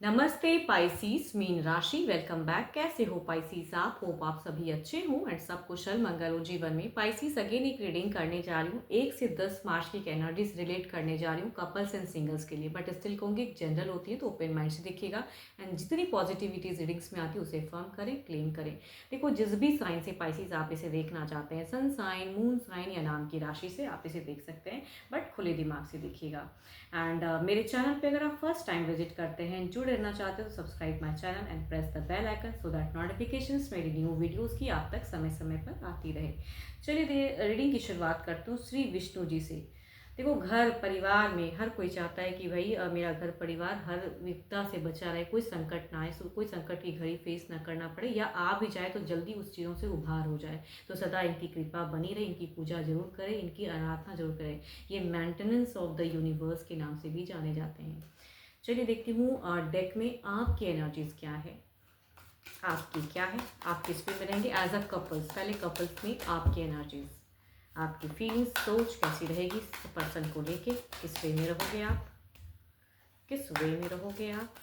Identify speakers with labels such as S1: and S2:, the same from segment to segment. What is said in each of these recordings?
S1: नमस्ते पाइसीस मीन राशि। Welcome back. कैसे हो पाइसीस आप? होप आप सभी अच्छे हो एंड सब कुशल मंगल हो जीवन में। पाइसीस अगेन एक रीडिंग करने जा रही हूँ 1 से 10 मार्च की एनर्जीज रिलेट करने जा रही हूँ कपल्स एंड सिंगल्स के लिए, बट स्टिल कहूँगी जनरल होती है तो ओपन माइंड से देखिएगा एंड जितनी पॉजिटिविटीज रीडिंग्स में आती है उसे फर्म करें, क्लेम करें। देखो, जिस भी साइन से पाइसीस आप इसे देखना चाहते हैं, सन साइन, मून साइन या नाम की राशि से आप इसे देख सकते हैं, बट खुले दिमाग से देखिएगा। एंड मेरे चैनल पे अगर आप फर्स्ट टाइम विजिट करते हैं, जुड़े रहना चाहते हो तो subscribe my channel and press the bell icon so that notifications मेरी न्यू वीडियोस की आप तक समय समय पर आती रहे। चलिए रीडिंग की शुरुआत करती हूँ श्री विष्णु जी से। देखो, घर परिवार में हर कोई चाहता है कि भाई मेरा घर परिवार हर विपदा से बचा रहे, कोई संकट ना आए, कोई संकट की घड़ी फेस ना करना पड़े, या आ भी जाए तो जल्दी उस चीज़ों से उभार हो जाए। तो सदा इनकी कृपा बनी रहे, इनकी पूजा जरूर करें, इनकी आराधना जरूर करें। ये मेंटेनेंस ऑफ द यूनिवर्स के नाम से भी जाने जाते हैं। चलिए देखती हूँ डेक में आपकी एनर्जीज क्या है, आपकी क्या है, आप किस पे मिलेंगे एज अ कपल्स। पहले कपल्स में आपकी एनर्जीज, आपकी फीलिंग्स, सोच कैसी रहेगी पर्सन को लेके, किस वे में रहोगे आप, किस वे में रहोगे आप।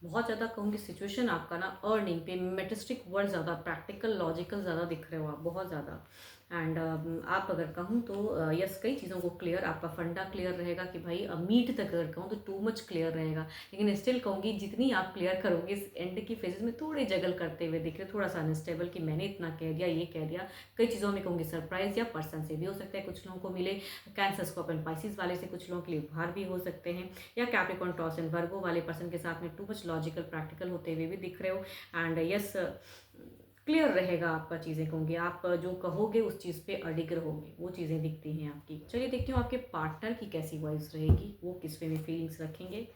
S1: बहुत ज़्यादा कहूँगी सिचुएशन आपका ना अर्निंग पे मेटिस्टिक वर्ड ज़्यादा, प्रैक्टिकल लॉजिकल ज़्यादा दिख रहे हो आप, बहुत ज़्यादा। एंड आप अगर कहूँ तो यस, कई चीज़ों को क्लियर, आपका फंडा क्लियर रहेगा कि भाई मीट तक अगर कहूँ तो टू मच क्लियर रहेगा, लेकिन स्टिल कहूँगी जितनी आप क्लियर करोगे इस एंड की फेजेस में थोड़े जगल करते हुए दिख रहे, थोड़ा सा अनस्टेबल कि मैंने इतना कह दिया, ये कह दिया। कई चीज़ों में कहूँगी सरप्राइज या पर्सन से भी हो सकता है, कुछ लोगों को मिले कैंसर स्कॉर्पियो एंड पाइसिस वाले से, कुछ लोगों के लिए उपहार भी हो सकते हैं, या कैप्रिकॉर्न टॉरस एंड वर्गो वाले पर्सन के साथ में टू मच लॉजिकल प्रैक्टिकल होते हुए भी दिख रहे हो। एंड यस, क्लियर रहेगा आपका चीज़ें कहूँगी, आप जो कहोगे उस चीज़ पे अडिग रहोगे, वो चीज़ें दिखती हैं आपकी। चलिए देखती हूँ आपके पार्टनर की कैसी वॉइस रहेगी, वो किस वे में फीलिंग्स रखेंगे,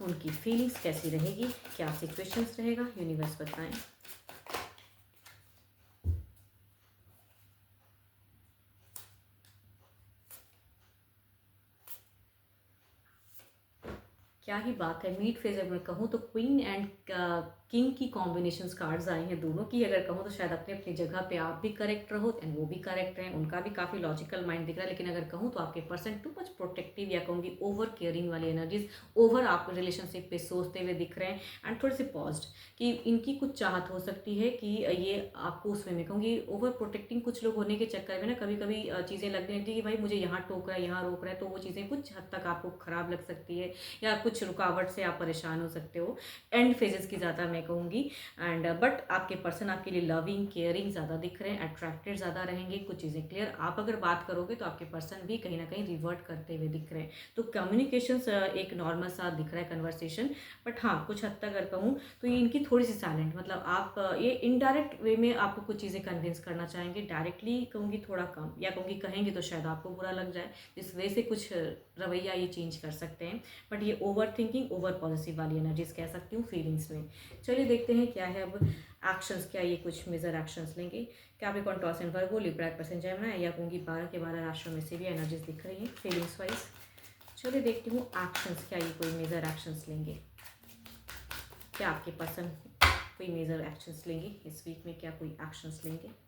S1: उनकी फीलिंग्स कैसी रहेगी, क्या सिचुएशंस रहेगा, यूनिवर्स बताएं। क्या ही बात है, मीट फेज अगर मैं कहूँ तो क्वीन एंड किंग की कॉम्बिनेशंस कार्ड्स आई हैं दोनों की। अगर कहूँ तो शायद अपनी अपनी जगह पे आप भी करेक्ट रहो एंड वो भी करेक्ट रहें, उनका भी काफ़ी लॉजिकल माइंड दिख रहा है। लेकिन अगर कहूँ तो आपके पर्सन टू मच प्रोटेक्टिव या कहूँगी ओवर केयरिंग वाली एनर्जीज, ओवर आप रिलेशनशिप पे सोचते हुए दिख रहे हैं एंड थोड़े से पॉज्ड कि इनकी कुछ चाहत हो सकती है कि ये आपको उसमें मैं कहूँगी ओवर प्रोटेक्टिंग कुछ लोग होने के चक्कर में ना कभी कभी चीज़ें लगने लगती है कि भाई मुझे यहाँ टोक रहा है, यहाँ रोक रहा है, तो वो चीज़ें कुछ हद तक आपको खराब लग सकती है या कुछ रुकावट से आप परेशान हो सकते हो। एंड फेजेस की ज़्यादा मैं कहूँगी। एंड बट आपके पर्सन आपके लिए लविंग केयरिंग ज़्यादा दिख रहे हैं, अट्रैक्टेड ज़्यादा रहेंगे, कुछ चीज़ें क्लियर। आप अगर बात करोगे तो आपके पर्सन भी कहीं ना कहीं रिवर्ट करते हुए दिख रहे हैं। तो कम्युनिकेशन एक नॉर्मल सा दिख रहा है कन्वर्सेशन, बट हाँ कुछ हद तक अगर कहूँ तो ये इनकी थोड़ी सी साइलेंट, मतलब आप ये इनडायरेक्ट वे में आपको कुछ चीज़ें कन्विंस करना चाहेंगे, डायरेक्टली कहूँगी थोड़ा कम, या कहूँगी कहेंगे तो शायद आपको बुरा लग जाए, इस वजह से कुछ रवैया ये चेंज कर सकते हैं। बट ये ओवर थिंकिंग, ओवर पॉजिटिव वाली एनर्जीज कह सकती हूँ फीलिंग्स में। चलिए देखते हैं क्या है अब एक्शंस, क्या ये कुछ मेजर एक्शंस लेंगे। Capricorn taurus and Virgo, Libra, Aquarius, Gemini, या कहूँगी 12 के 12 राशियों में से भी एनर्जीज दिख रही हैं फीलिंग्स वाइज। चलिए देखती हूँ एक्शंस, क्या ये कोई मेजर एक्शंस लेंगे, क्या आपके पर्सन कोई मेजर एक्शंस लेंगे इस वीक में, क्या कोई एक्शंस लेंगे।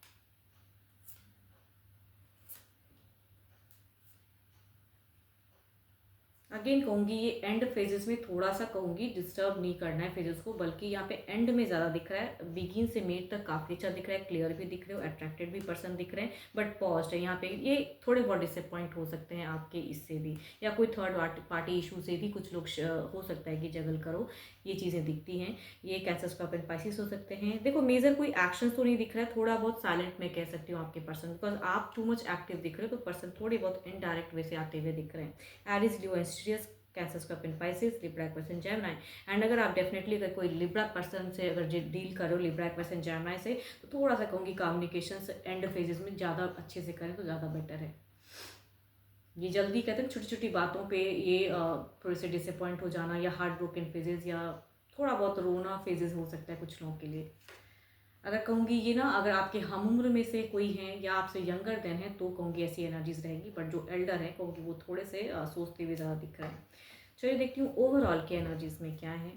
S1: अगेन कहूँगी ये एंड फेजेस में थोड़ा सा कहूँगी डिस्टर्ब नहीं करना है फेजेस को, बल्कि यहाँ पे एंड में ज़्यादा दिख रहा है। बिगिन से मेड तक काफ़ी अच्छा दिख रहा है, क्लियर भी दिख रहे हो, अट्रैक्टेड भी पर्सन दिख रहे हैं, बट पॉज्ड है यहाँ पे। ये थोड़े बहुत डिसअपॉइंट हो सकते हैं आपके इससे भी, या कोई थर्ड पार्टी इशू से भी कुछ लोग हो सकता है कि जगल करो, ये चीज़ें दिखती हैं। ये कैंसर, स्कॉर्पियो एंड पाइसिस हो सकते हैं। देखो मेजर कोई एक्शन तो नहीं दिख रहा है, थोड़ा बहुत साइलेंट मैं कह सकती हूँ आपके पर्सन, बिकॉज आप टू मच एक्टिव दिख रहे हो, तो पर्सन थोड़े बहुत इनडायरेक्ट वे से आते हुए दिख रहे हैं। Aries, Leo and Sirius, Cancer, Scorpio, Pisces, Libra, Aquarius, Gemini. And अगर आप डेफिनेटली अगर कोई लिब्रा पर्सन से अगर डील करो, लिब्रा, एक्वेरियस, जेमिनी से, तो थोड़ा सा कहूँगी कम्युनिकेशन एंड फेजेस में ज़्यादा अच्छे से करें तो ज़्यादा बेटर है। ये जल्दी कहते हैं छोटी छोटी बातों पे ये थोड़े से डिसअपॉइंट हो जाना, या हार्ट ब्रोकन फेजेस, या थोड़ा बहुत रोना फेजेस हो सकता है कुछ लोगों के लिए। अगर कहूँगी ये ना, अगर आपके हम उम्र में से कोई हैं या आपसे यंगर देन है तो कहूँगी ऐसी एनर्जीज रहेगी, बट जो एल्डर है कहूँगी वो थोड़े से सोचते हुए ज़्यादा दिख रहे हैं। चलिए देखती हूँ ओवरऑल के एनर्जीज में क्या है।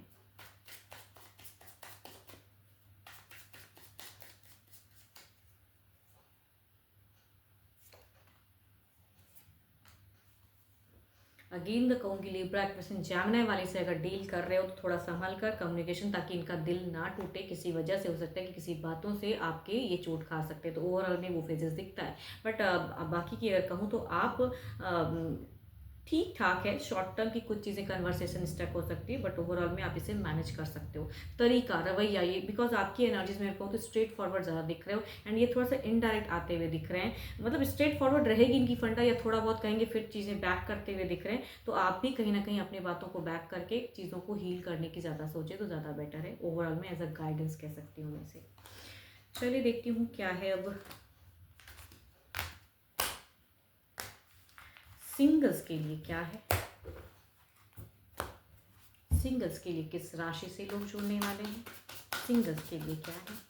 S1: अगेन द कहूँगी लिब्रा एक्वेशन जैमिनी वाले से अगर डील कर रहे हो तो थोड़ा संभल कर कम्युनिकेशन, ताकि इनका दिल ना टूटे किसी वजह से। हो सकता है कि किसी बातों से आपके ये चोट खा सकते हैं, तो ओवरऑल में वो फेजेस दिखता है। बट बाकी की अगर कहूँ तो आप ठीक ठाक है। शॉर्ट टर्म की कुछ चीज़ें कन्वर्सेशन स्टक हो सकती है, बट ओवरऑल में आप इसे मैनेज कर सकते हो। तरीका, रवैया, ये बिकॉज आपकी एनर्जीज में कहूँ तो स्ट्रेट फॉरवर्ड ज़्यादा दिख रहे हो, एंड ये थोड़ा सा इनडायरेक्ट आते हुए दिख रहे हैं। मतलब स्ट्रेट फॉरवर्ड रहेगी इनकी फंडा, या थोड़ा बहुत कहेंगे फिर चीज़ें बैक करते हुए दिख रहे हैं। तो आप भी कहीं ना कहीं अपनी बातों को बैक करके चीज़ों को हील करने की ज़्यादा सोचे तो ज़्यादा बेटर है। ओवरऑल में एज अ गाइडेंस कह सकती हूँ मैं इसे। चलिए देखती हूँ क्या है अब सिंगल्स के लिए क्या है। सिंगल्स के लिए किस राशि से लोग जुड़ने वाले हैं, सिंगल्स के लिए क्या है।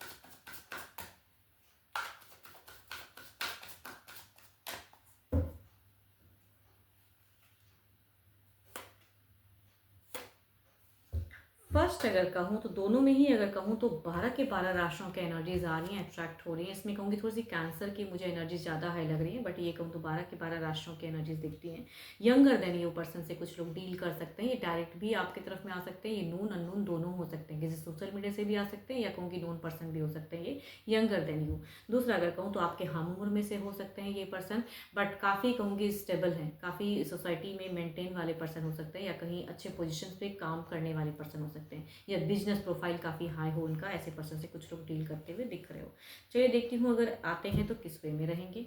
S1: फर्स्ट अगर कहूँ तो दोनों में ही अगर कहूँ तो 12 के 12 राशियों के एनर्जीज आ रही हैं, अट्रैक्ट हो रही हैं। इसमें कहूँगी थोड़ी सी कैंसर की मुझे एनर्जी ज़्यादा हाई लग रही है, बट ये कहूँ तो 12 के 12 राशियों की एनर्जीज दिखती हैं। यंगर देन यू पर्सन से कुछ लोग डील कर सकते हैं। ये डायरेक्ट भी आपकी तरफ में आ सकते हैं, ये नून अननून दोनों हो सकते हैं, किसी सोशल मीडिया से भी आ सकते हैं, या कहूँगी नोन पर्सन भी हो सकते हैं ये यंगर देन यू। दूसरा अगर कहूँ तो आपके हम उम्र में से हो सकते हैं ये पर्सन, बट काफ़ी कहूँगी स्टेबल हैं, काफ़ी सोसाइटी में मेंटेन वाले पर्सन हो सकते हैं, या कहीं अच्छे पोजीशन पे काम करने वाले पर्सन हो सकते हैं, या बिजनेस प्रोफाइल काफ़ी हाई हो उनका। ऐसे पर्सन से कुछ लोग डील करते हुए दिख रहे हो। चलिए देखती हूँ अगर आते हैं तो किस वे में रहेंगे।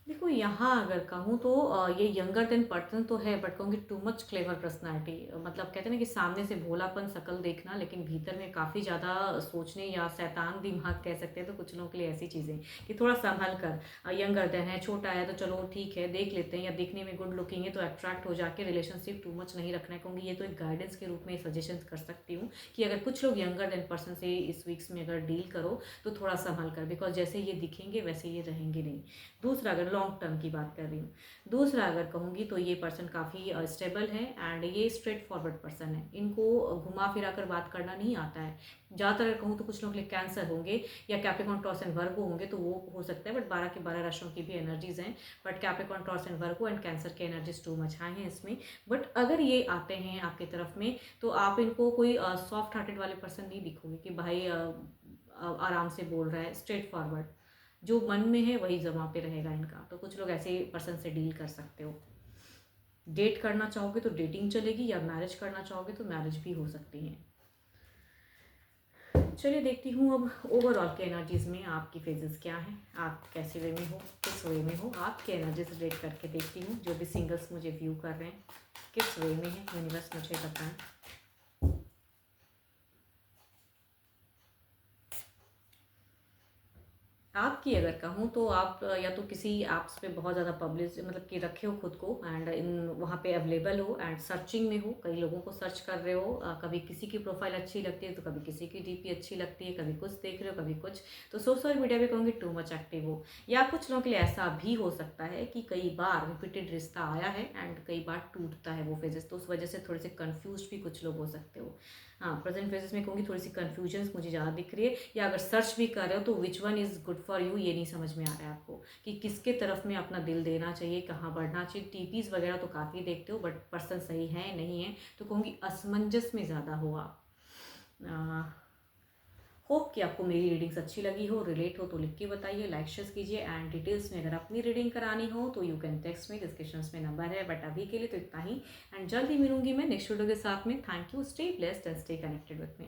S1: देखो यहाँ अगर कहूँ तो ये यंगर देन पर्सन तो है, बट कहूँगी टू मच क्लेवर पर्सनालिटी। मतलब कहते हैं ना कि सामने से भोलापन शकल देखना, लेकिन भीतर में काफ़ी ज़्यादा सोचने, या शैतान दिमाग कह सकते हैं। तो कुछ लोगों के लिए ऐसी चीज़ें कि थोड़ा संभल कर, यंगर देन है, छोटा है तो चलो ठीक है देख लेते हैं, या देखने में गुड लुकिंग है तो अट्रैक्ट हो जाके रिलेशनशिप टू मच नहीं रखना है। कहूँगी ये तो एक गाइडेंस के रूप में सजेशन कर सकती हूँ कि अगर कुछ लोग यंगर देन पर्सन से इस वीक्स में अगर डील करो तो थोड़ा संभल कर, बिकॉज जैसे ये दिखेंगे वैसे ये रहेंगे नहीं। दूसरा अगर लॉन्ग टर्म की बात कर रही हूँ, दूसरा अगर कहूँगी तो ये पर्सन काफ़ी स्टेबल है, एंड ये स्ट्रेट फॉरवर्ड पर्सन है। इनको घुमा फिरा कर बात करना नहीं आता है। ज़्यादातर अगर कहूँ तो कुछ लोग कैंसर होंगे, या कैप्रिकॉर्न टॉरस एंड वर्गो होंगे तो वो हो सकता है, बट 12 के 12 राशियों की भी एनर्जीज हैं। But Capricorn taurus and Virgo and cancer के एनर्जीज टू मच हाई हैं इसमें। बट अगर ये आते हैं आपकी तरफ में तो आप इनको कोई सॉफ्ट हार्टेड वाले पर्सन नहीं दिखोगे कि भाई आराम से बोल रहा है, स्ट्रेट फॉरवर्ड, जो मन में है वही जमा पे रहेगा इनका। तो कुछ लोग ऐसे पर्सन से डील कर सकते हो। डेट करना चाहोगे तो डेटिंग चलेगी, या मैरिज करना चाहोगे तो मैरिज भी हो सकती है। चलिए देखती हूँ अब ओवरऑल के एनर्जीज में आपकी फेजेस क्या हैं, आप कैसे वे में हो, किस वे में हो। आपके एनर्जीज रेट करके देखती हूँ। जो भी सिंगल्स मुझे व्यू कर रहे हैं किस वे में है, यूनिवर्स मुझे बताएं। आपकी अगर कहूँ तो आप या तो किसी ऐप्स पे बहुत ज़्यादा पब्लिश मतलब कि रखे हो खुद को, एंड इन वहाँ पे अवेलेबल हो, एंड सर्चिंग में हो, कई लोगों को सर्च कर रहे हो। कभी किसी की प्रोफाइल अच्छी लगती है तो कभी किसी की डीपी अच्छी लगती है, कभी कुछ देख रहे हो कभी कुछ। तो सोशल मीडिया पे कहूँगी टू मच एक्टिव हो। या कुछ लोगों के लिए ऐसा भी हो सकता है कि कई बार रिपीटेड रिश्ता आया है एंड कई बार टूटता है वो फेजेस, तो उस वजह से थोड़े से कन्फ्यूज भी कुछ लोग हो सकते हो। हाँ, प्रेजेंट फेजेस में कहूँगी थोड़ी सी कन्फ्यूजन्स मुझे ज़्यादा दिख रही है। या अगर सर्च भी कर रहे हो तो which one is good for you, ये नहीं समझ में आ रहा है आपको कि किसके तरफ में अपना दिल देना चाहिए, कहाँ बढ़ना चाहिए। टीपीज़ वगैरह तो काफ़ी देखते हो, बट पर्सन सही है नहीं है, तो कहूँगी असमंजस में ज़्यादा हो आप। होप कि आपको मेरी रीडिंग्स अच्छी लगी हो, रिलेट हो तो लिख के बताइए, लाइक शेयर कीजिए। एंड डिटेल्स में अगर अपनी रीडिंग करानी हो तो यू कैन टेक्स्ट में, डिस्क्रिप्शन में नंबर है। बट अभी के लिए तो इतना ही, एंड जल्दी मिलूंगी मैं नेक्स्ट वीडियो के साथ में। Thank you, stay blessed and stay connected with me.